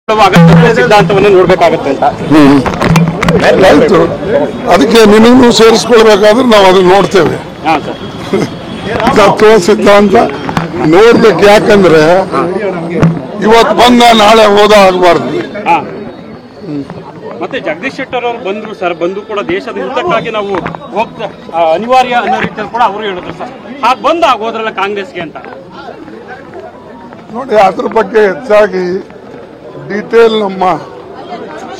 ಸಿದ್ಧಾಂತವನ್ನು ನೋಡ್ಬೇಕಾಗುತ್ತೆ ಅಂತ ಆಯ್ತು. ಅದಕ್ಕೆ ನಿನ್ನೂ ಸೇರಿಸ್ಕೊಳ್ಬೇಕಾದ್ರೆ ನಾವು ಅದನ್ನ ನೋಡ್ತೇವೆ. ತತ್ವ ಸಿದ್ಧಾಂತ ನೋಡ್ಬೇಕು. ಯಾಕಂದ್ರೆ ಇವತ್ತು ಬಂದ ನಾಳೆ ಹೋದ ಆಗಬಾರ್ದು. ಮತ್ತೆ ಜಗದೀಶ್ ಶೆಟ್ಟರ್ ಅವರು ಬಂದ್ರು ಸರ್, ಬಂದು ಕೂಡ ದೇಶದ ಹಿತಕ್ಕಾಗಿ ನಾವು ಹೋಗ್ತಾ ಅನಿವಾರ್ಯ ಅನ್ನೋ ರೀತಿಯಲ್ಲಿ ಕೂಡ ಅವರು ಹೇಳಿದ್ರು ಸರ್. ಹಾಗೆ ಬಂದು ಆಗೋದ್ರಲ್ಲ ಕಾಂಗ್ರೆಸ್ಗೆ ಅಂತ ನೋಡಿ. ಅದ್ರ ಬಗ್ಗೆ ಹೆಚ್ಚಾಗಿ ಡೀಟೇಲ್ ನಮ್ಮ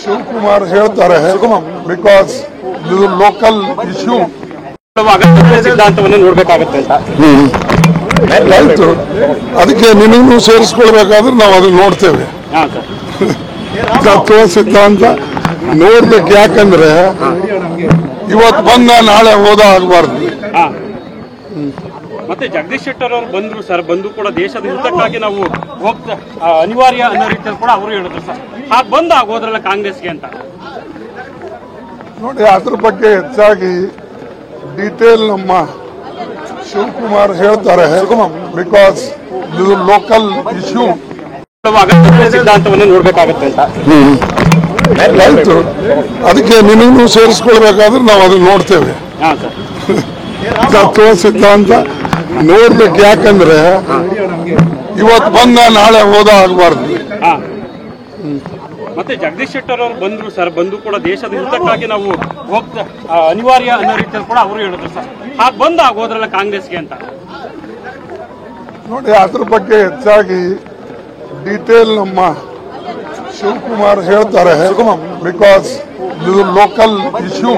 ಶಿವಕುಮಾರ್ ಹೇಳ್ತಾರೆ. ಬಿಕಾಸ್ ಇದು ಲೋಕಲ್ ಇಶ್ಯೂ. ಸಿದ್ಧಾಂತವನ್ನು ನೋಡ್ಬೇಕಾಗುತ್ತೆ ಅಂತ ಆಯ್ತು. ಅದಕ್ಕೆ ನಿನ್ನೂ ಸೇರಿಸ್ಕೊಳ್ಬೇಕಾದ್ರೆ ನಾವು ಅದನ್ನ ನೋಡ್ತೇವೆ. ತತ್ವ ಸಿದ್ಧಾಂತ ನೋಡ್ಬೇಕು. ಯಾಕಂದ್ರೆ ಇವತ್ತು ಬಂದ ನಾಳೆ ಹೋದ ಆಗಬಾರ್ದು. ಮತ್ತೆ ಜಗದೀಶ್ ಶೆಟ್ಟರ್ ಅವರು ಬಂದ್ರು ಸರ್, ಬಂದು ಕೂಡ ದೇಶದ ಹಿತಕ್ಕಾಗಿ ನಾವು ಹೋಗ್ತಾ ಅನಿವಾರ್ಯ ಅನ್ನೋ ರೀತಿಯಲ್ಲಿ ಕೂಡ ಅವರು ಹೇಳಿದ್ರು ಸರ್. ಹಾಗೆ ಬಂದು ಆಗೋದ್ರಲ್ಲ ಕಾಂಗ್ರೆಸ್ಗೆ ಅಂತ ನೋಡಿ. ಅದ್ರ ಬಗ್ಗೆ ಹೆಚ್ಚಾಗಿ ಡೀಟೇಲ್ ನಮ್ಮ ಶಿವಕುಮಾರ್ ಹೇಳ್ತಾರೆ. ಬಿಕಾಸ್ ಇದು ಲೋಕಲ್ ಇಶ್ಯೂ. ಸಿದ್ಧಾಂತವನ್ನು ನೋಡ್ಬೇಕಾಗುತ್ತೆ ಅಂತ ಆಯ್ತು. ಅದಕ್ಕೆ ನಿನ್ನೂ ಸೇರಿಸ್ಕೊಳ್ಬೇಕಾದ್ರೆ ನಾವು ಅದನ್ನ ನೋಡ್ತೇವೆ. ತತ್ವ ಸಿದ್ಧಾಂತ ನೋಡ್ಬೇಕು. ಯಾಕಂದ್ರೆ ಇವತ್ತು ಬಂದ ನಾಳೆ ಹೋದ ಆಗಬಾರ್ದು. ಮತ್ತೆ ಜಗದೀಶ್ ಶೆಟ್ಟರ್ ಅವರು ಬಂದ್ರು ಸರ್, ಬಂದು ಕೂಡ ದೇಶದ ಹಿತಕ್ಕಾಗಿ ನಾವು ಹೋಗ್ತಾ ಅನಿವಾರ್ಯ ಅನ್ನೋ ರೀತಿಯಲ್ಲಿ ಕೂಡ ಅವರು ಹೇಳಿದ್ರು ಸರ್. ಹಾಗೆ ಬಂದು ಆಗೋದ್ರಲ್ಲ ಕಾಂಗ್ರೆಸ್ಗೆ ಅಂತ ನೋಡಿ. ಅದ್ರ ಬಗ್ಗೆ ಹೆಚ್ಚಾಗಿ ಡೀಟೇಲ್ ನಮ್ಮ ಶಿವಕುಮಾರ್ ಹೇಳ್ತಾರೆ. ಬಿಕಾಸ್ ಇದು ಲೋಕಲ್ ಇಶ್ಯೂ.